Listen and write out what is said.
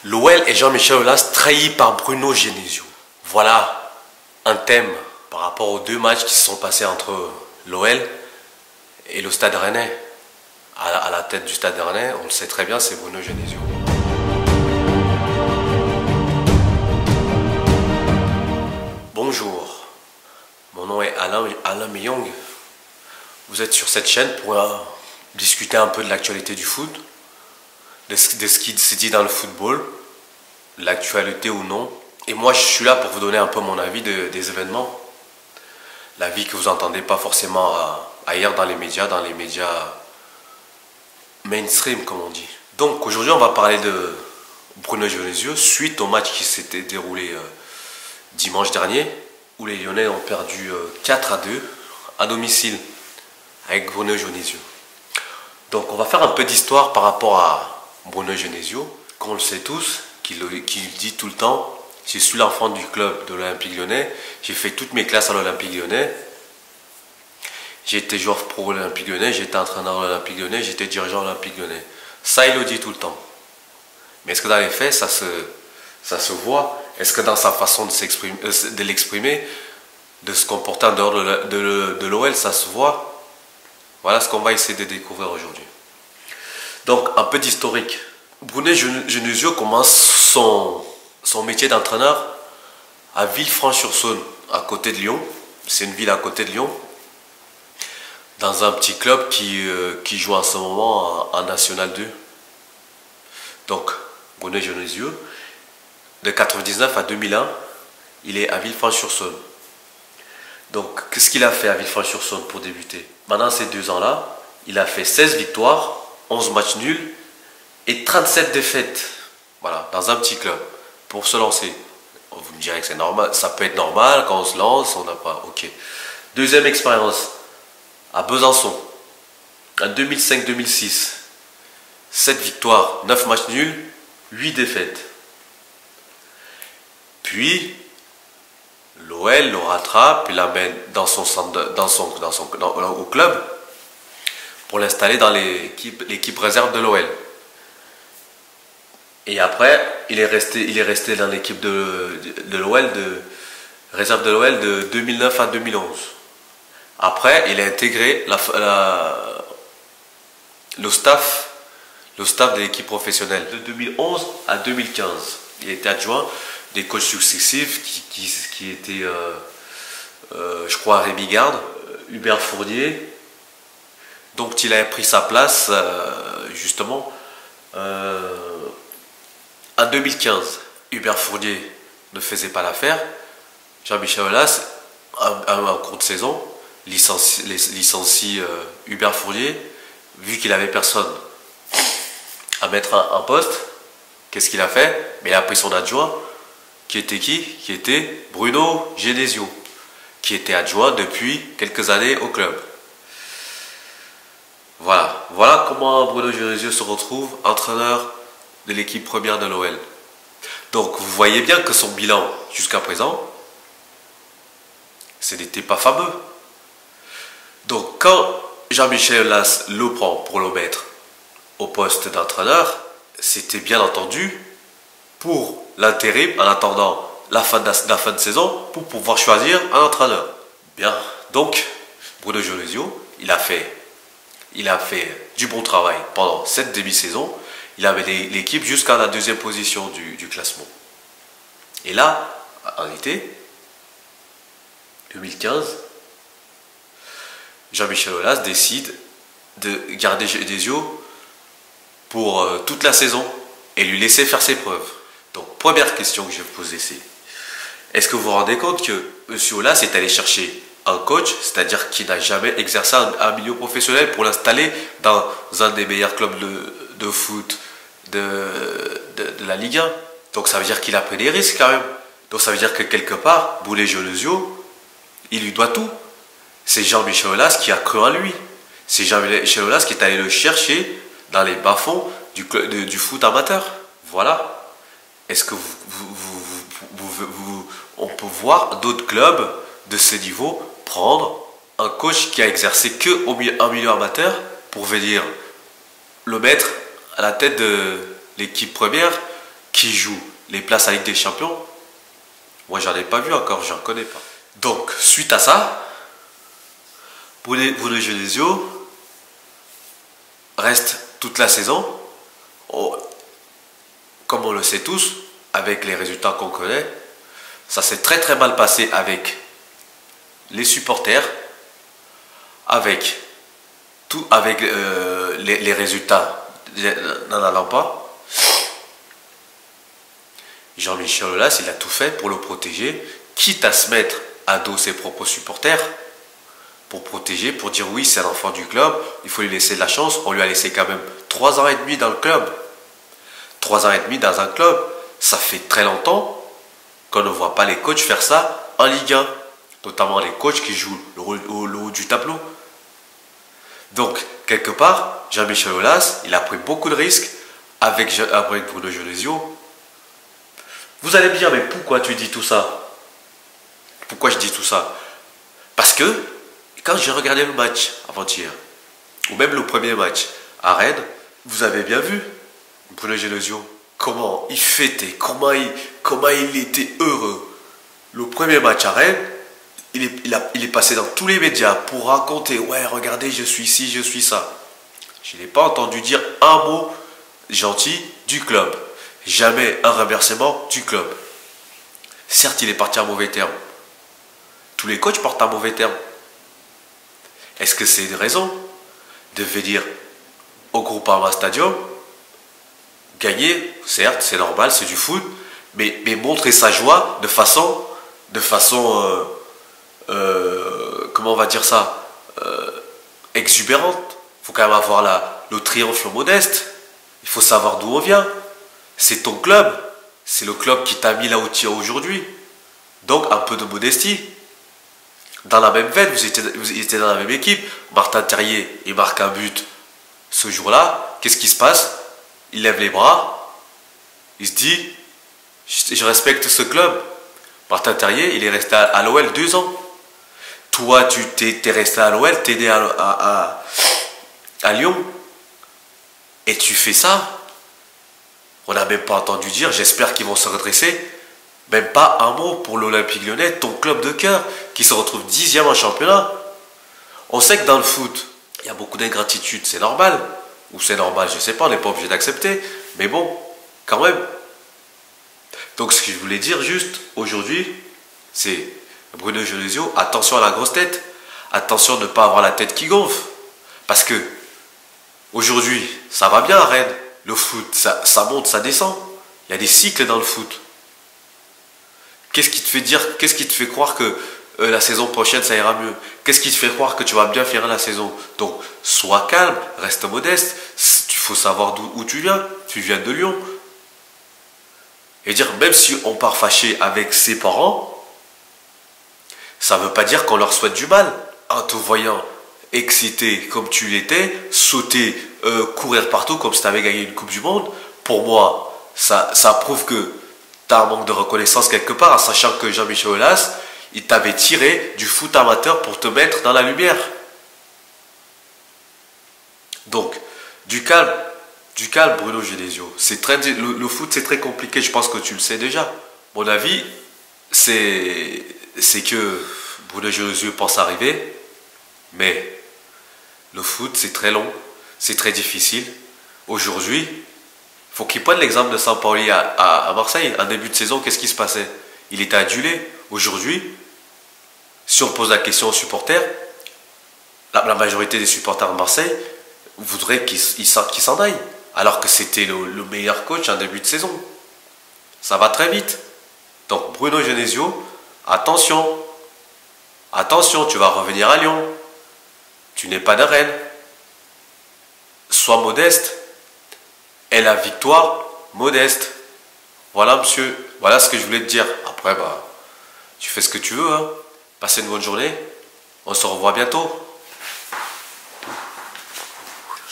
L'OL et Jean-Michel Aulas trahis par Bruno Genesio. Voilà un thème par rapport aux deux matchs qui se sont passés entre l'OL et le Stade Rennais. À la tête du Stade Rennais, on le sait très bien, c'est Bruno Genesio. Bonjour, mon nom est Alain Meyong. Vous êtes sur cette chaîne pour discuter un peu de l'actualité du foot, de ce qui se dit dans le football, l'actualité ou non. Et moi, je suis là pour vous donner un peu mon avis des événements. L'avis que vous n'entendez pas forcément ailleurs dans les médias mainstream, comme on dit. Donc aujourd'hui, on va parler de Bruno Genesio suite au match qui s'était déroulé dimanche dernier, où les Lyonnais ont perdu 4-2 à domicile avec Bruno Genesio. Donc on va faire un peu d'histoire par rapport à Bruno Genesio, qu'on le sait tous, qu'il dit tout le temps: je suis l'enfant du club de l'Olympique Lyonnais, j'ai fait toutes mes classes à l'Olympique Lyonnais, j'ai été joueur pro à l'Olympique Lyonnais, j'ai été entraîneur à l'Olympique Lyonnais, j'ai été dirigeant à l'Olympique Lyonnais. Ça, il le dit tout le temps. Mais est-ce que dans les faits, ça se voit? Est-ce que dans sa façon de l'exprimer, de se comporter en dehors de l'OL, ça se voit? Voilà ce qu'on va essayer de découvrir aujourd'hui. Donc, un peu d'historique. Bruno Genesio commence son métier d'entraîneur à Villefranche-sur-Saône, à côté de Lyon. C'est une ville à côté de Lyon, dans un petit club qui joue en ce moment en National 2. Donc, Bruno Genesio, de 1999 à 2001, il est à Villefranche-sur-Saône. Donc, qu'est-ce qu'il a fait à Villefranche-sur-Saône pour débuter? Pendant ces 2 ans-là, il a fait 16 victoires, 11 matchs nuls et 37 défaites. Voilà, dans un petit club, pour se lancer. Vous me direz que c'est normal, ça peut être normal quand on se lance, on n'a pas... Ok. Deuxième expérience, à Besançon, en 2005-2006. 7 victoires, 9 matchs nuls, 8 défaites. Puis, l'OL le rattrape, il l'amène au club pour l'installer dans l'équipe réserve de l'OL. Et après, il est resté dans l'équipe de l'OL, réserve de l'OL de 2009 à 2011. Après, il a intégré le staff de l'équipe professionnelle de 2011 à 2015. Il était adjoint des coachs successifs qui étaient, je crois, Rémi Garde, Hubert Fournier. Donc il a pris sa place, justement, en 2015. Hubert Fournier ne faisait pas l'affaire. Jean-Michel Aulas, en cours de saison, licencie Hubert Fournier, vu qu'il n'avait personne à mettre en poste. Qu'est-ce qu'il a fait? Mais il a pris son adjoint, qui était qui? Qui était Bruno Genesio, qui était adjoint depuis quelques années au club. Voilà comment Bruno Genesio se retrouve entraîneur de l'équipe première de l'OL. Donc vous voyez bien que son bilan jusqu'à présent, ce n'était pas fameux. Donc quand Jean-Michel Aulas le prend pour le mettre au poste d'entraîneur, c'était bien entendu pour l'intérim en attendant la fin de saison pour pouvoir choisir un entraîneur. Bien, donc Bruno Genesio, il a fait du bon travail pendant cette demi-saison. Il avait l'équipe jusqu'à la 2e position du classement. Et là, en été 2015, Jean-Michel Aulas décide de garder Genesio pour toute la saison et lui laisser faire ses preuves. Donc, première question que je vais vous poser, c'est: est-ce que vous vous rendez compte que M. Aulas est allé chercher un coach, c'est-à-dire qui n'a jamais exercé un milieu professionnel, pour l'installer dans un des meilleurs clubs de foot de la Ligue 1? Donc ça veut dire qu'il a pris des risques quand même. Donc ça veut dire que quelque part, Bruno Genesio, il lui doit tout. C'est Jean-Michel Aulas qui a cru en lui. C'est Jean-Michel Aulas qui est allé le chercher dans les bas-fonds du foot amateur. Voilà. Est-ce que on peut voir d'autres clubs de ce niveau prendre un coach qui a exercé que en milieu amateur pour venir le mettre à la tête de l'équipe première qui joue les places à Ligue des Champions, moi j'en ai pas vu encore, j'en connais pas. Donc suite à ça, Bruno Genesio reste toute la saison, comme on le sait tous, avec les résultats qu'on connaît. Ça s'est très très mal passé avec les supporters, avec les résultats n'en allant pas. Jean-Michel Aulas, il a tout fait pour le protéger, quitte à se mettre à dos ses propres supporters, pour protéger, pour dire oui, c'est l'enfant du club, il faut lui laisser de la chance. On lui a laissé quand même 3 ans et demi dans le club. 3 ans et demi dans un club, ça fait très longtemps qu'on ne voit pas les coachs faire ça en Ligue 1. Notamment les coachs qui jouent le haut du tableau. Donc, quelque part, Jean-Michel Aulas, il a pris beaucoup de risques avec Bruno Genesio. Vous allez me dire, mais pourquoi tu dis tout ça? Pourquoi je dis tout ça? Parce que, quand j'ai regardé le match avant-hier, ou même le premier match à Rennes, vous avez bien vu Bruno Genesio, comment il fêtait, comment il était heureux. Le premier match à Rennes, il est passé dans tous les médias pour raconter, ouais, regardez, je suis ci, je suis ça. Je n'ai pas entendu dire un mot gentil du club. Jamais un remerciement du club. Certes, il est parti en mauvais terme. Tous les coachs partent en mauvais terme. Est-ce que c'est une raison de venir au Groupama Stadium, gagner, certes, c'est normal, c'est du foot, mais montrer sa joie de façon comment on va dire ça, exubérante. Il faut quand même avoir le triomphe modeste. Il faut savoir d'où on vient. C'est ton club. C'est le club qui t'a mis là où tu es aujourd'hui. Donc un peu de modestie. Dans la même veine, vous étiez dans la même équipe. Martin Terrier, il marque un but ce jour-là. Qu'est-ce qui se passe? Il lève les bras. Il se dit, je respecte ce club. Martin Terrier, il est resté à l'OL 2 ans. Toi, tu t'es resté à l'OL, t'es né à Lyon. Et tu fais ça. On n'a même pas entendu dire, j'espère qu'ils vont se redresser. Même pas un mot pour l'Olympique Lyonnais, ton club de cœur, qui se retrouve 10e en championnat. On sait que dans le foot, il y a beaucoup d'ingratitude, c'est normal. Ou c'est normal, je ne sais pas, on n'est pas obligé d'accepter. Mais bon, quand même. Donc ce que je voulais dire juste aujourd'hui, c'est Bruno Genesio, attention à la grosse tête. Attention de ne pas avoir la tête qui gonfle. Parce que aujourd'hui, ça va bien à Rennes. Le foot, ça monte, ça descend. Il y a des cycles dans le foot. Qu'est-ce qui te fait croire que la saison prochaine ça ira mieux? Qu'est-ce qui te fait croire que tu vas bien finir la saison? Donc, sois calme, reste modeste. Il faut savoir où tu viens. Tu viens de Lyon. Et dire, même si on part fâché avec ses parents, ça ne veut pas dire qu'on leur souhaite du mal. En te voyant excité comme tu l'étais, sauter, courir partout comme si tu avais gagné une Coupe du Monde, pour moi, ça prouve que tu as un manque de reconnaissance quelque part, en sachant que Jean-Michel Aulas, il t'avait tiré du foot amateur pour te mettre dans la lumière. Donc, du calme Bruno Genesio. Le foot, c'est très compliqué, je pense que tu le sais déjà. Mon avis, c'est que Bruno Genesio pense arriver, mais le foot, c'est très long, c'est très difficile. Aujourd'hui, il faut qu'il prenne l'exemple de Sampaoli à Marseille. En début de saison, qu'est-ce qui se passait? Il était adulé. Aujourd'hui, si on pose la question aux supporters, la majorité des supporters de Marseille voudraient qu'il s'en aille. Alors que c'était le meilleur coach en début de saison. Ça va très vite. Donc Bruno Genesio, attention. Attention, tu vas revenir à Lyon. Tu n'es pas de Rennes. Sois modeste. Et la victoire, modeste. Voilà, monsieur. Voilà ce que je voulais te dire. Après, tu fais ce que tu veux. Hein. Passez une bonne journée. On se revoit bientôt.